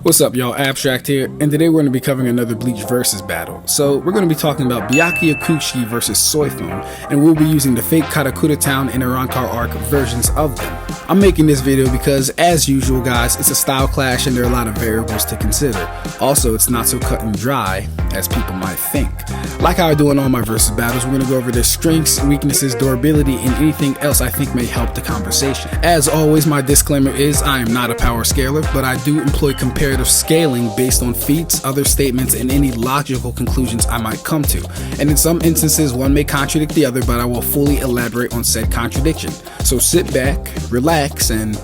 What's up, y'all? Ab-Stract here, and today we're going to be covering another Bleach versus battle. So we're going to be talking about Byakuya Kuchiki versus Soifon, and we'll be using the fake Karakul Town and arrancar arc versions of them. I'm making this video because, as usual guys, it's a style clash and there are a lot of variables to consider. Also, it's not so cut and dry as people might think. Like how I do in all my versus battles, we're going to go over their strengths, weaknesses, durability, and anything else I think may help the conversation. As always, my disclaimer is I am not a power scaler, but I do employ comparative scaling based on feats, other statements, and any logical conclusions I might come to. And in some instances, one may contradict the other, but I will fully elaborate on said contradiction. So sit back, relax, and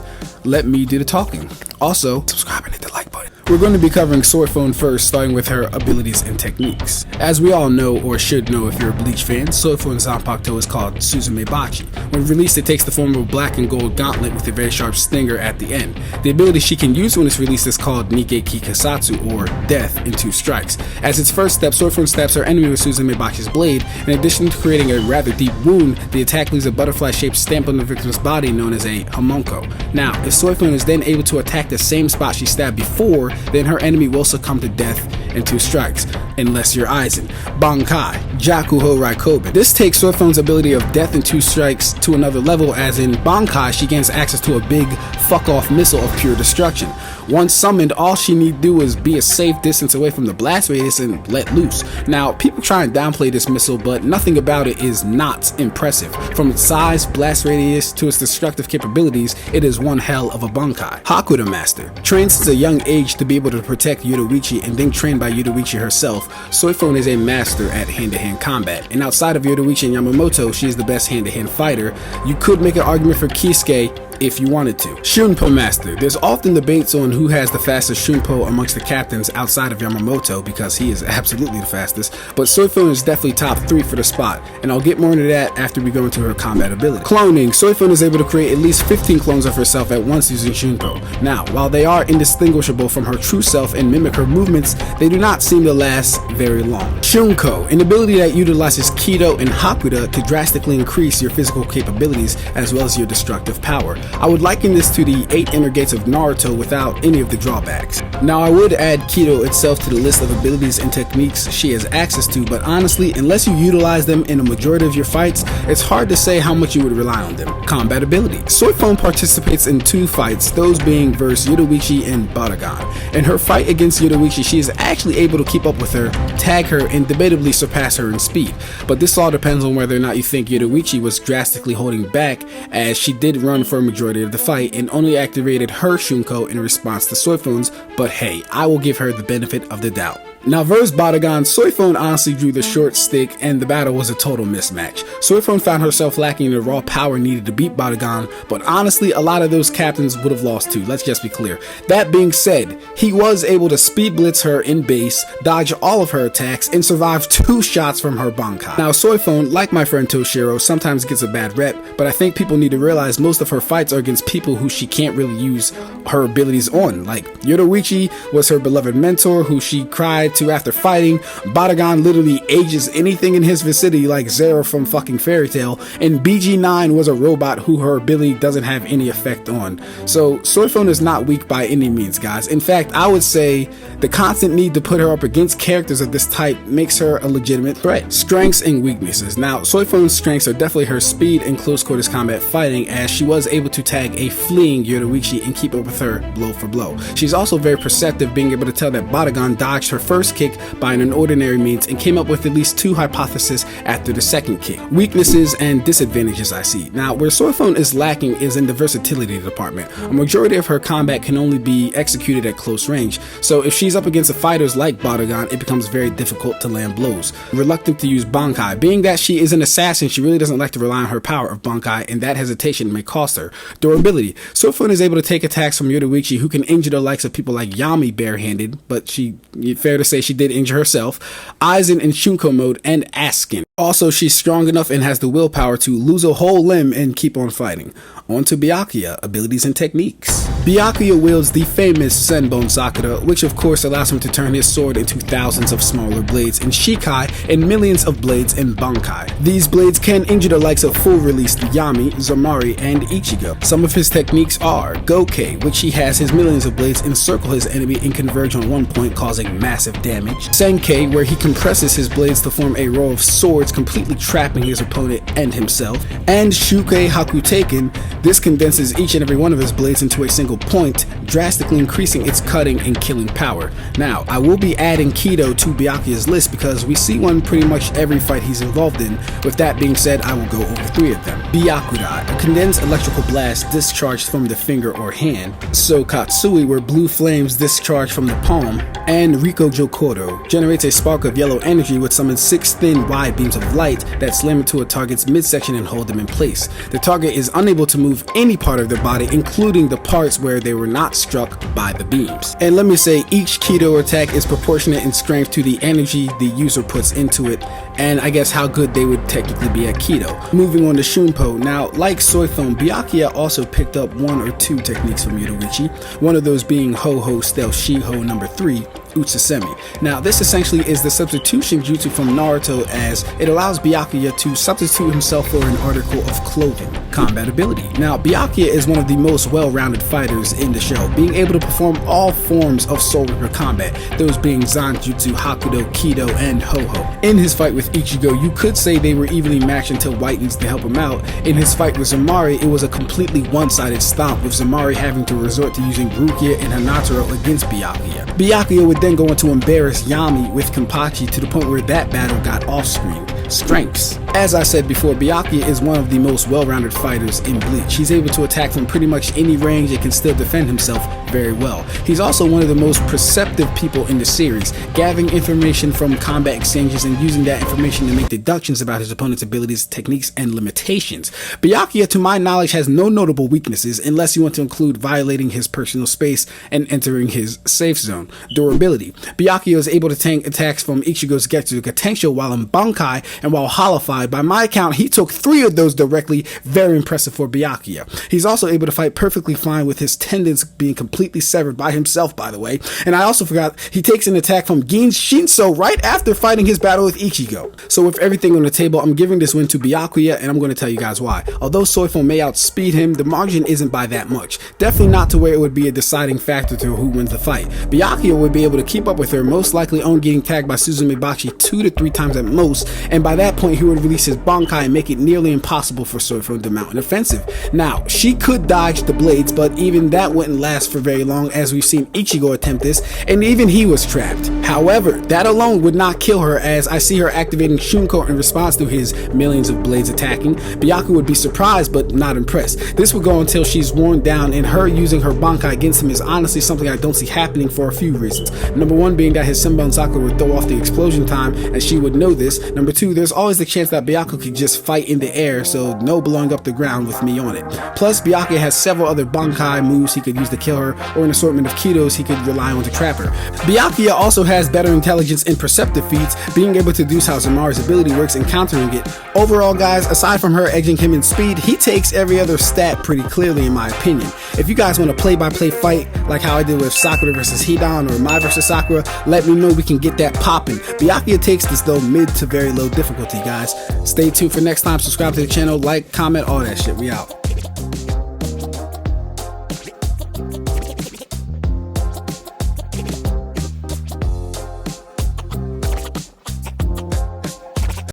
let me do the talking. Also, subscribe and hit the like button. We're going to be covering Soifon first, starting with her abilities and techniques. As we all know, or should know if you're a Bleach fan, Soifon's Zanpakuto is called Suzumebachi. When released, it takes the form of a black and gold gauntlet with a very sharp stinger at the end. The ability she can use when it's released is called Nikkei Kasatsu, or Death in 2 strikes. As its first step, Soifon stabs her enemy with Suzumebachi's blade. In addition to creating a rather deep wound, the attack leaves a butterfly-shaped stamp on the victim's body known as a homunco. Now, if Soifon is then able to attack the same spot she stabbed before, then her enemy will succumb to death in 2 strikes, unless you're Aizen. Bankai, Jakuho Raikoben. This takes Soifon's ability of death in 2 strikes to another level, as in Bankai she gains access to a big fuck-off missile of pure destruction. Once summoned, all she need to do is be a safe distance away from the blast radius and let loose. Now, people try and downplay this missile, but nothing about it is not impressive. From its size, blast radius, to its destructive capabilities, it is one hell of a Bankai. Hakuda Master. Trained since a young age to be able to protect Yoruichi and then trained by Yoruichi herself, Soifon is a master at hand-to-hand combat. And outside of Yoruichi and Yamamoto, she is the best hand-to-hand fighter. You could make an argument for Kisuke if you wanted to. Shunko Master. There's often debates on who has the fastest Shunko amongst the captains outside of Yamamoto, because he is absolutely the fastest, but Soifon is definitely top 3 for the spot, and I'll get more into that after we go into her combat ability. Cloning. Soifon is able to create at least 15 clones of herself at once using Shunko. Now, while they are indistinguishable from her true self and mimic her movements, they do not seem to last very long. Shunko, an ability that utilizes Kido and Hakuda to drastically increase your physical capabilities as well as your destructive power. I would liken this to the 8 inner gates of Naruto without any of the drawbacks. Now, I would add Kido itself to the list of abilities and techniques she has access to, but honestly, unless you utilize them in a majority of your fights, it's hard to say how much you would rely on them. Combat ability. Soifon participates in 2 fights, those being versus Yoruichi and Baragan. In her fight against Yoruichi, she is actually able to keep up with her, tag her, and debatably surpass her in speed. But this all depends on whether or not you think Yoruichi was drastically holding back, as she did run for a majority of the fight and only activated her Shunko in response to Soifon's, but hey, I will give her the benefit of the doubt. Now, versus Baragan, Soifon honestly drew the short stick and the battle was a total mismatch. Soifon found herself lacking the raw power needed to beat Baragan, but honestly, a lot of those captains would have lost too, let's just be clear. That being said, he was able to speed blitz her in base, dodge all of her attacks, and survive 2 shots from her Bankai. Now, Soifon, like my friend Toshiro, sometimes gets a bad rep, but I think people need to realize most of her fights are against people who she can't really use her abilities on. Like, Yoruichi was her beloved mentor who she cried to after fighting. Baragan literally ages anything in his vicinity like Zero from fucking Fairy Tail, and BG9 was a robot who her ability doesn't have any effect on. So Soifon is not weak by any means, guys. In fact, I would say the constant need to put her up against characters of this type makes her a legitimate threat. Strengths and weaknesses. Now, Soifon's strengths are definitely her speed and close quarters combat fighting, as she was able to tag a fleeing Yoruichi and keep up with her blow for blow. She's also very perceptive, being able to tell that Baragan dodged her first kick by an ordinary means and came up with at least 2 hypotheses after the second kick. Weaknesses and disadvantages I see. Now, where Soifon is lacking is in the versatility department. A majority of her combat can only be executed at close range, so if she's up against fighters like Baragan, it becomes very difficult to land blows. Reluctant to use Bankai. Being that she is an assassin, she really doesn't like to rely on her power of Bankai, and that hesitation may cost her. Durability. Soifon is able to take attacks from Yoruichi, who can injure the likes of people like Yami barehanded, but fair to say she did injure herself, Aizen in Shunko mode, and Askin. Also, she's strong enough and has the willpower to lose a whole limb and keep on fighting. On to Byakuya, abilities and techniques. Byakuya wields the famous Senbonzakura, which of course allows him to turn his sword into thousands of smaller blades in Shikai and millions of blades in Bankai. These blades can injure the likes of full-released Yami, Zamari, and Ichigo. Some of his techniques are Gokei, which he has his millions of blades encircle his enemy and converge on one point, causing massive damage. Senkei, where he compresses his blades to form a row of swords, completely trapping his opponent and himself. And Shukei Hakuteiken. This condenses each and every one of his blades into a single point, drastically increasing its cutting and killing power. Now, I will be adding Kido to Byakuya's list because we see one pretty much every fight he's involved in. With that being said, I will go over 3 of them. Byakudai, a condensed electrical blast discharged from the finger or hand. Sokatsui, where blue flames discharge from the palm. And Riko Jokoro, generates a spark of yellow energy which summons 6 thin wide beams of light that slam into a target's midsection and hold them in place. The target is unable to move any part of their body, including the parts where they were not struck by the beams. And let me say, each Kido attack is proportionate in strength to the energy the user puts into it, and I guess how good they would technically be at Kido. Moving on to Shunko. Now, like Soifon, Byakuya also picked up 1 or 2 techniques from Yoruichi, one of those being Ho-Ho Stealth Shiho number 3, Utsusemi. Now, this essentially is the substitution jutsu from Naruto, as it allows Byakuya to substitute himself for an article of clothing. Combat ability. Now, Byakuya is one of the most well-rounded fighters in the show, being able to perform all forms of Soul Reaper combat, those being Zanjutsu, Hakudo, Kido, and Ho-Ho. In his fight with Ichigo, you could say they were evenly matched until White needs to help him out. In his fight with Zamari, it was a completely one-sided stomp, with Zamari having to resort to using Rukia and Hanataro against Byakuya. Byakuya would then go on to embarrass Yami with Kenpachi to the point where that battle got off-screen. Strengths. As I said before, Byakuya is one of the most well-rounded fighters in Bleach. He's able to attack from pretty much any range and can still defend himself very well. He's also one of the most perceptive people in the series, gathering information from combat exchanges and using that information to make deductions about his opponent's abilities, techniques, and limitations. Byakuya, to my knowledge, has no notable weaknesses unless you want to include violating his personal space and entering his safe zone. Durability. Byakuya is able to tank attacks from Ichigo's Getsu Katensho while in Bankai and while Holified. By my count, he took 3 of those directly. Very impressive for Byakuya. He's also able to fight perfectly fine with his tendons being completely severed by himself, by the way. And I also forgot, he takes an attack from Gin Shinso right after fighting his battle with Ichigo. So with everything on the table, I'm giving this win to Byakuya, and I'm going to tell you guys why. Although Soifon may outspeed him, the margin isn't by that much. Definitely not to where it would be a deciding factor to who wins the fight. Byakuya would be able to keep up with her, most likely on getting tagged by Suzume Bachi 2 to 3 times at most, and by that point he would release his Bankai and make it nearly impossible for Soifon to mount an offensive. Now, she could dodge the blades, but even that wouldn't last for very long, as we've seen Ichigo attempt this, and even he was trapped. However, that alone would not kill her, as I see her activating Shunko in response to his millions of blades attacking. Byakuya would be surprised but not impressed. This would go until she's worn down, and her using her Bankai against him is honestly something I don't see happening for a few reasons. Number 1 being that his Senbonzakura would throw off the explosion time, and she would know this. Number 2, there's always the chance that Byakuya could just fight in the air, so no blowing up the ground with me on it. Plus, Byakuya has several other Bankai moves he could use to kill her, or an assortment of Kidos he could rely on to trap her. Byakuya also has better intelligence and perceptive feats, being able to deduce how Zamari's ability works and countering it. Overall, guys, aside from her edging him in speed, he takes every other stat pretty clearly in my opinion. If you guys want a play-by-play fight, like how I did with Sakura versus Hidan or Mai versus Sakura, let me know, we can get that popping. Byakuya takes this though mid to very low difficulty, guys. Stay tuned for next time. Subscribe to the channel, like, comment, all that shit. We out.